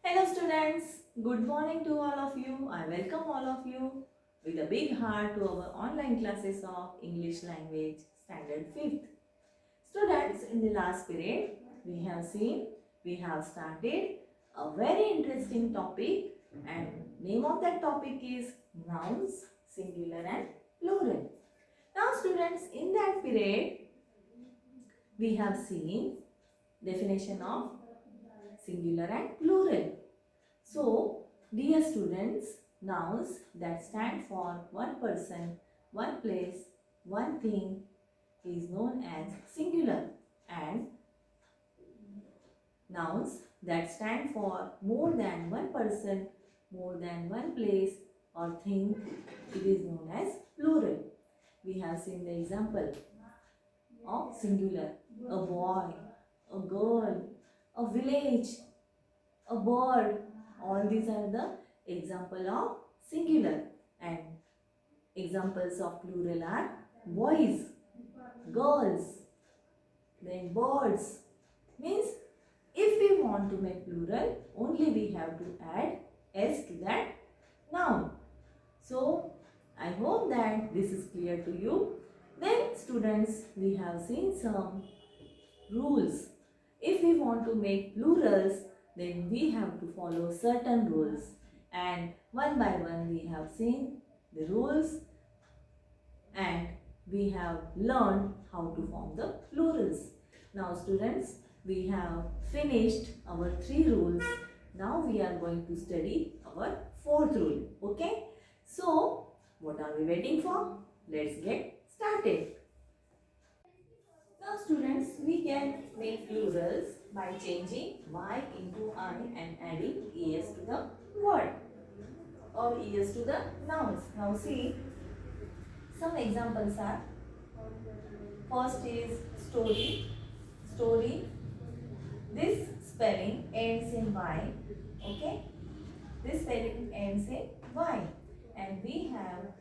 Hello students, good morning to all of you. I welcome all of you with a big heart to our online classes of English language standard 5th. Students, in the last period we have started a very interesting topic, and name of that topic is nouns, singular and plural. Now students, in that period we have seen definition of singular and plural. So, dear students, nouns that stand for one person, one place, one thing is known as singular, and nouns that stand for more than one person, more than one place or thing, it is known as plural. We have seen the example of singular: a boy, a girl, a village, a bird. All these are the example of singular, and examples of plural are boys, girls, then birds. Means if we want to make plural, only we have to add s to that noun. So I hope that this is clear to you. Then students, we have seen some rules. If we want to make plurals, then we have to follow certain rules, and one by one we have seen the rules, and we have learned how to form the plurals. Now students, we have finished our 3 rules. Now we are going to study our 4th rule. Okay, so what are we waiting for? Let's get started. Now students, we can make plurals by changing y into I and adding es to the word or es to the nouns. Now see, some examples are, first is story. Story, this spelling ends in y, okay? This spelling ends in y, and we have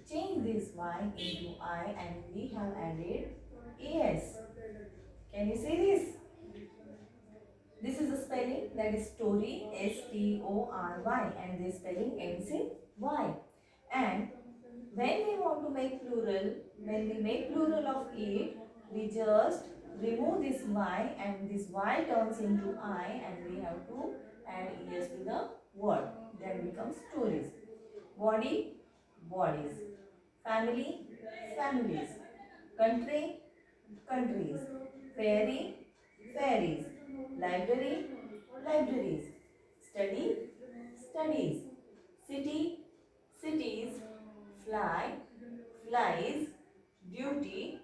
changed this y into I and we have added es. Can you see this? This is the spelling, that is story, S-T-O-R-Y, and this spelling ends in Y. And when we want to make plural, when we make plural of it, we just remove this Y and this Y turns into I, and we have to add es to the word. Then becomes stories. Body, bodies. Family, families. Country, countries. Fairy, fairies. Library, libraries. Study, studies. City, cities. Fly, flies. Duty,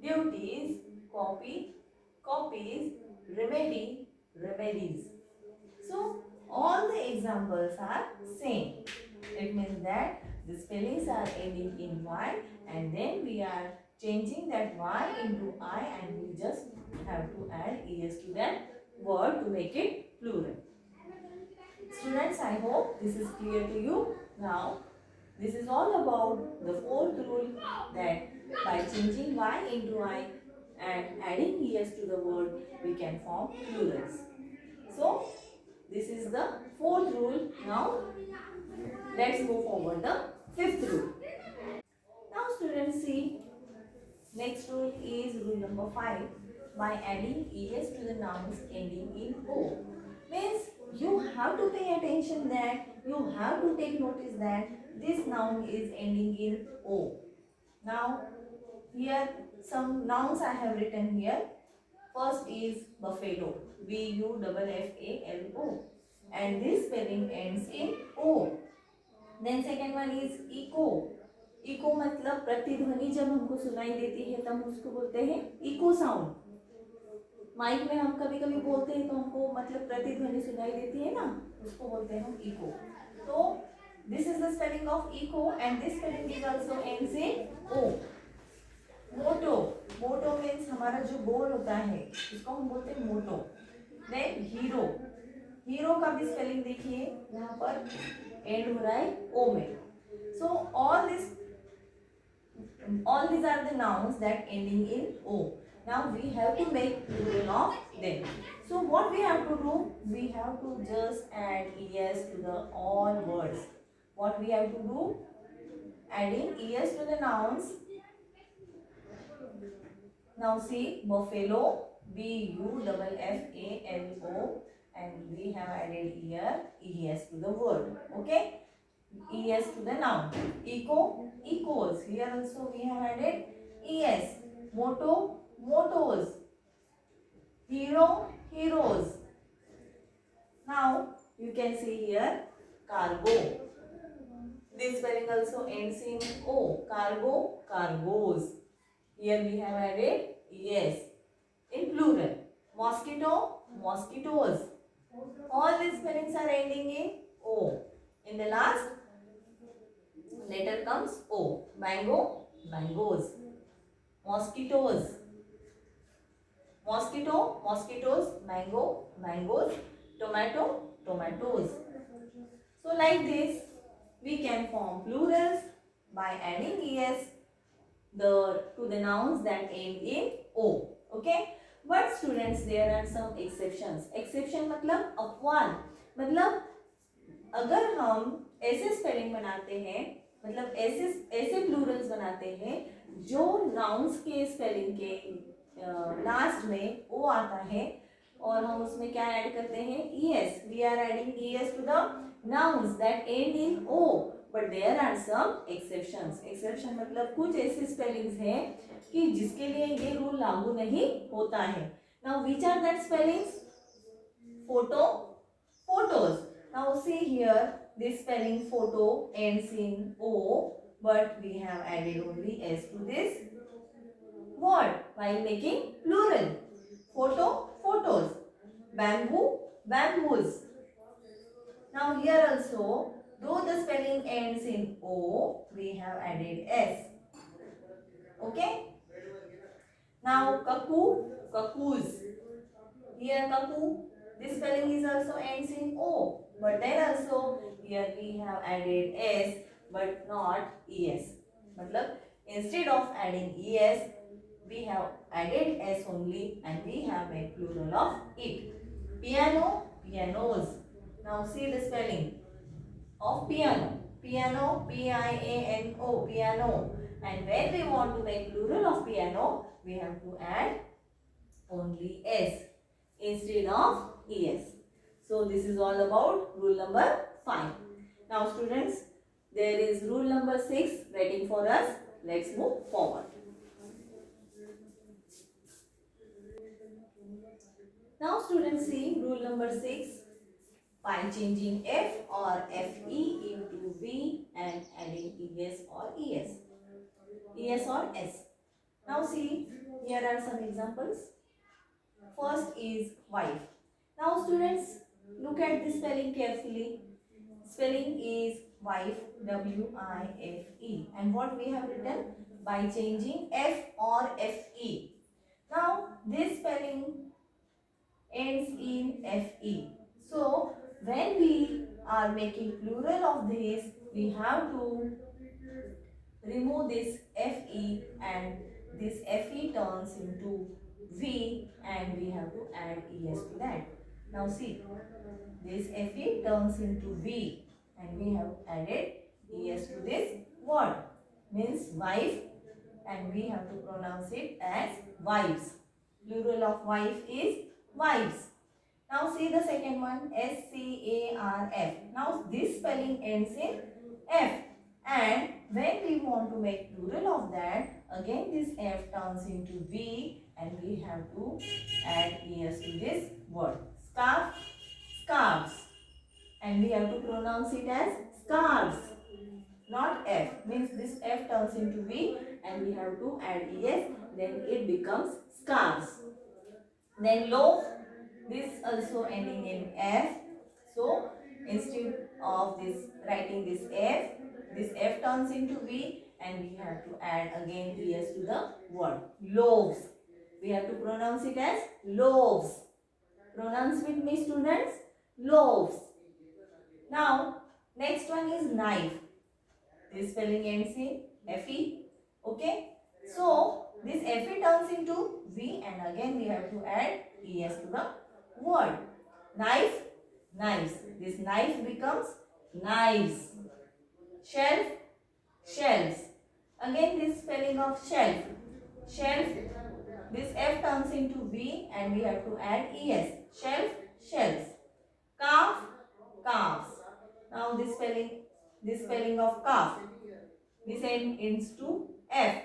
duties. Copy, copies. Remedy, remedies. So all the examples are same. It means that the spellings are ending in y, and then we are changing that y into I, and we just have to add es to that word to make it plural. Students, I hope this is clear to you. Now this is all about the 4th rule, that by changing y into I and adding es to the word, we can form plurals. So this is the 4th rule. Now let's move forward the 5th rule. Now students, see, next rule is rule number 5. By adding es to the nouns ending in o, means you have to pay attention, that you have to take notice that this noun is ending in o. Now here some nouns I have written here. First is buffalo, buffalo, and this spelling ends in o. Then second one is echo. Eco मतलब प्रतिध्वनि जब हमको सुनाई देती है तब उसको बोलते हैं इको साउंड. माइक में हम कभी कभी बोलते हैं तो हमको मतलब प्रतिध्वनि सुनाई देती है ना, उसको बोलते हैं हम इको. तो this is the spelling of echo, and this spelling is also ends in O. Motto, motto means हमारा जो गोल होता है उसको हम बोलते हैं मोटो. देन हीरो, हीरो का भी स्पेलिंग देखिए, यहाँ पर एंड हो रहा है ओ में. सो all these are the nouns that ending in o. Now we have to make plural of them. So what we have to do? We have to just add es to the all words. What we have to do? Adding es to the nouns. Now see, buffalo, buffalo, and we have added here es to the word. Okay, es to the noun. Eco, echoes. Here also we have added es. Moto, motos. Hero, heroes. Now you can see here cargo. This spelling also ends in o. Cargo, cargos. Here we have added es in plural. Mosquito, mosquitoes. All these spellings are ending in o. In the last letter comes o. Mango, mangoes. Mosquitoes, mosquito, mosquitoes. Mango, mangoes. Tomato, tomatoes. So like this, we can form plurals by adding es to the nouns that end in o. Okay. But students, there are some exceptions. Exception मतलब अपवाद. मतलब अगर हम ऐसे spelling बनाते हैं, मतलब ऐसे ऐसे प्लूरल्स बनाते हैं जो नाउन्स के स्पेलिंग के लास्ट में ओ आता है और हम उसमें क्या ऐड करते हैं es. We are adding es to the nouns that end in o. But there are some exceptions. Exception मतलब कुछ ऐसे spellings हैं कि जिसके लिए ये रूल लागू नहीं होता है. Now which are that spellings? Photo, photos. Now see here, this spelling photo ends in o, but we have added only s to this word while making plural. Photo, photos. Bamboo, bamboos. Now here also, though the spelling ends in o, we have added s. Okay. Now cuckoo, cuckoos. Here cuckoo, this spelling is also ends in o, but then also here we have added s but not es. मतलब instead of adding es, we have added s only and we have made plural of it. Piano, pianos. Now see the spelling of piano. Piano, P-I-A-N-O, piano. And when we want to make plural of piano, we have to add only s instead of es. So this is all about rule number 5. Now students, there is rule number 6 waiting for us. Let's move forward. Now students, see rule number 6. By changing f or fe into v and adding es or es. Es or s. Now see, here are some examples. First is wife. Now students, look at the spelling carefully. Spelling is wife, W-I-F-E. And what we have written? By changing f or fe. Now this spelling ends in fe. So when we are making plural of this, we have to remove this fe and this fe turns into v and we have to add es to that. Now see, this fe turns into v and we have added es to this word. Means wife and we have to pronounce it as wives. Plural of wife is wives. Now see the second one, S-C-A-R-F. Now this spelling ends in F. And when we want to make plural of that, again this F turns into V and we have to add es to this word. Scarf, scarves. And we have to pronounce it as scarves, not F. Means this F turns into V and we have to add es, then it becomes scarves. Then loaf, this also ending in F. So instead of this writing this F turns into V and we have to add again es to the word. Loaves. We have to pronounce it as loaves. Pronounce with me students. Loaves. Now next one is knife. This spelling ends in Fe. Okay. So this Fe turns into V and again we have to add es to the word. Knife, knives. This knife becomes knives. Shelf, shelves. Again this spelling of shelf. Shelf, this F turns into V and we have to add ES. Shelf, shelves. Calf, calves. Now this spelling of calf. This ends to F.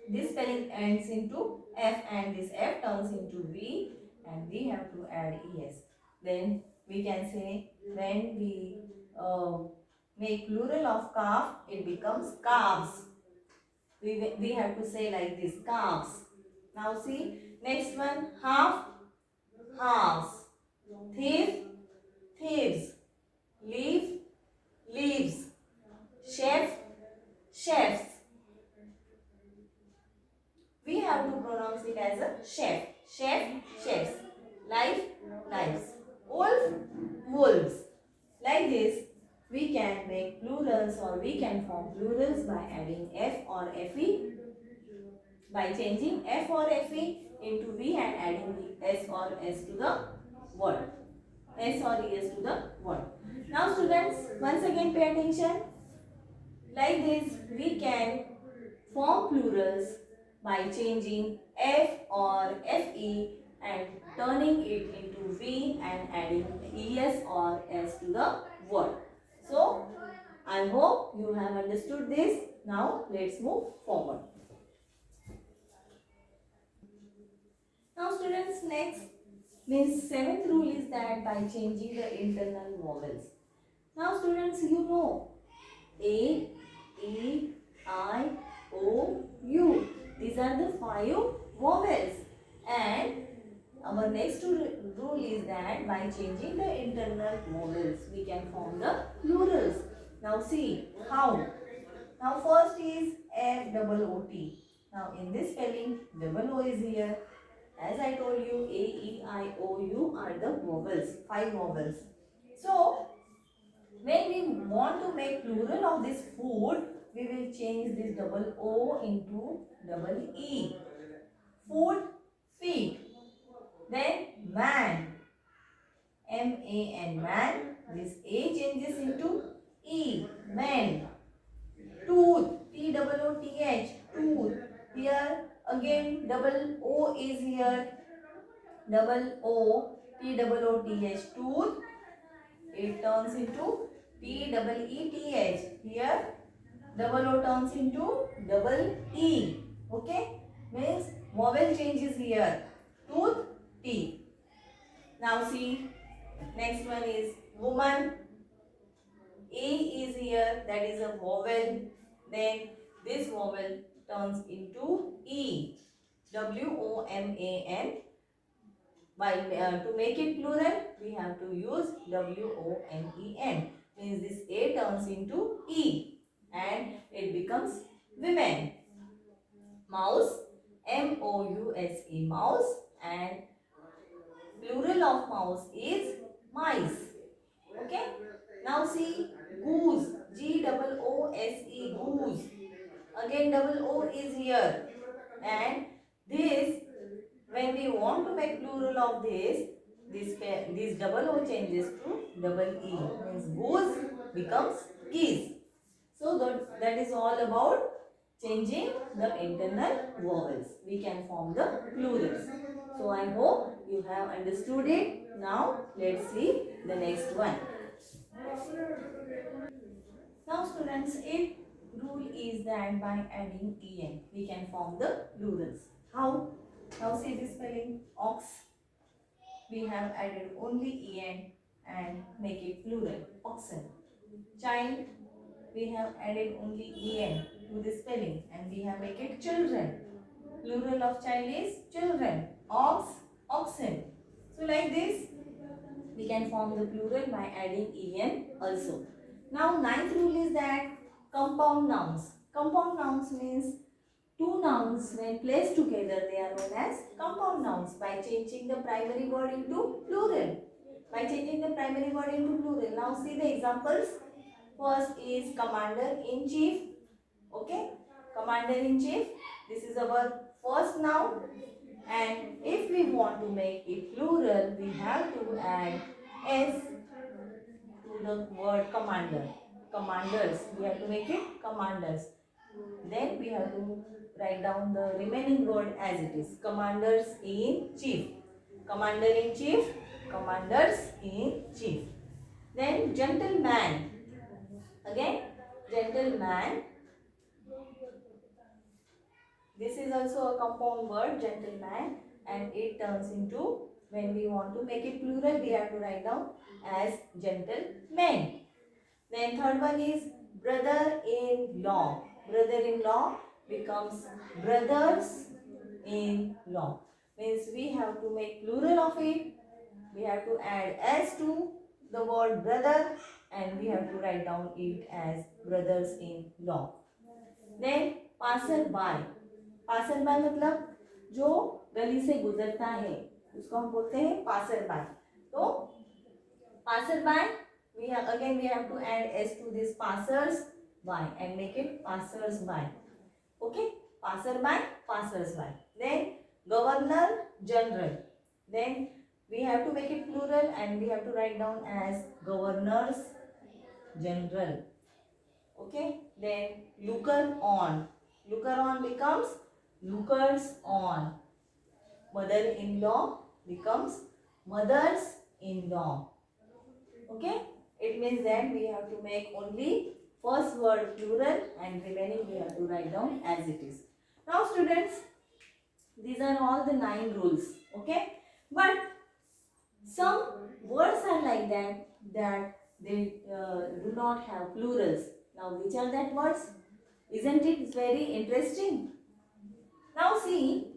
This spelling ends into F and this F turns into V and we have to add ES. Then we can say when we make plural of calf, it becomes calves. We have to say like this, calves. Now see, next one, half, halves. Thief, thieves. Leaf, leaves. Chef, chefs. We have to pronounce it as a chef. Chef, chefs. Life, lives. Wolf, wolves. Like this, we can make plurals or we can form plurals by adding F or FE. By changing F or FE into V and adding S or S to the word. S or ES to the word. Now students, once again pay attention. Like this, we can form plurals by changing F or FE and turning it into V and adding ES or S to the word. So, I hope you have understood this. Now, let's move forward. Now, students, next means seventh rule is that by changing the internal vowels. Now, students, you know A, E, I, O, U. These are the 5 vowels. And our next rule is that by changing the internal vowels, we can form the plurals. Now see how. Now first is F-O-O-T. Now in this spelling, double O is here. As I told you, A, E, I, O, U are the vowels, 5 vowels. So when we want to make plural of this food, we will change this double O into double E. Food, feet. Then man, M-A-N, man. This A changes into E, men. Tooth, T-O-O-T-H, tooth. Here again double O is here. Double O, T-O-O-T-H, tooth. It turns into T-E-E-T-H. Here double O turns into double E. Okay? Means vowel changes here. Tooth, teeth. Now see, next one is woman. A is here, that is a vowel. Then this vowel turns into E. W-O-M-A-N. To make it plural, we have to use W-O-M-E-N. Means this A turns into E and it becomes women. Mouse, M-O-U-S-E, mouse, and plural of mouse is mice. Okay. Now see goose. G-O-O-S-E, goose. Again double O is here. And this, when we want to make plural of this double O changes to double E. Means goose becomes geese. So that is all about changing the internal vowels. We can form the plurals. So I hope you have understood it. Now let's see the next one. Now students, eighth rule is that by adding en, we can form the plurals. How? Now see this spelling, ox. We have added only en and make it plural, oxen. Child, we have added only en to the spelling and we have make it children. Plural of child is children. Ox, oxen. So like this, we can form the plural by adding en also. Now ninth rule is that compound nouns. Compound nouns means two nouns when placed together, they are known as compound nouns by changing the primary word into plural. By changing the primary word into plural. Now see the examples. First is commander-in-chief. Okay. Commander-in-chief. This is our first noun. And if we want to make it plural, we have to add s to the word commander. Commanders. We have to make it commanders. Then we have to write down the remaining word as it is. Commanders in chief. Commander in chief. Commanders in chief. Then gentleman. Again, gentleman. This is also a compound word, gentleman, and it turns into, when we want to make it plural, we have to write down as gentlemen. Then third one is brother-in-law. Brother-in-law becomes brothers-in-law. Means we have to make plural of it. We have to add s to the word brother and we have to write down it as brothers-in-law. Then passer-by. passer-by मतलब जो गली से गुजरता है उसको हम बोलते हैं passer-by. तो passer-by, we have to add s to this passers-by and make it passers-by. Okay, passer-by, passers-by. Then governor general. Then we have to make it plural and we have to write down as governors general. Okay, then looker on. Looker on becomes lookers on. Mother-in-law becomes mothers-in-law. Okay, it means that we have to make only first word plural and remaining we have to write down as it is. Now students, these are all the 9 rules. Okay, but some words are like that they do not have plurals. Now which are that words? Isn't it very interesting? Now see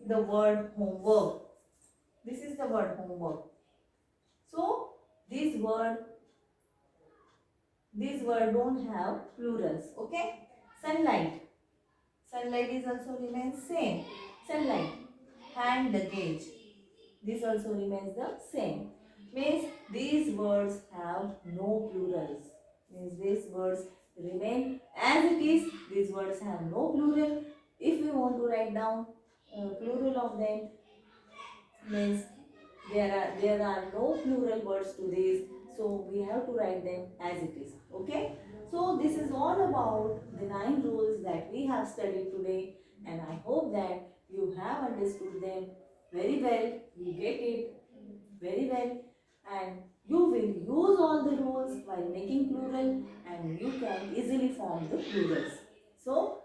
the word homework. This is the word homework. So this word don't have plurals. Okay, sunlight. Sunlight is also remains same. Sunlight. Hand luggage. This also remains the same. Means these words have no plurals. Means these words remain as it is. These words have no plural. If we want to write down plural of them, means there are no plural words to these. So we have to write them as it is. Okay. So this is all about the 9 rules that we have studied today, and I hope that you have understood them very well. You get it very well, and you will use all the rules while making plural, and you can easily form the plurals. So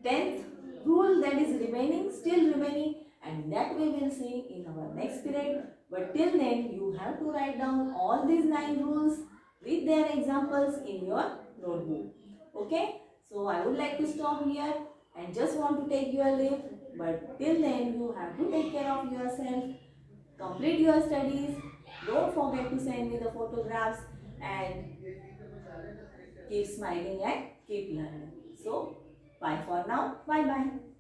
10th rule that is remaining, still remaining, and that we will see in our next period. But till then, you have to write down all these 9 rules with their examples in your notebook. Okay? So I would like to stop here and just want to take your leave. But till then, you have to take care of yourself, complete your studies. Don't forget to send me the photographs and keep smiling and keep learning. So, bye for now. Bye bye.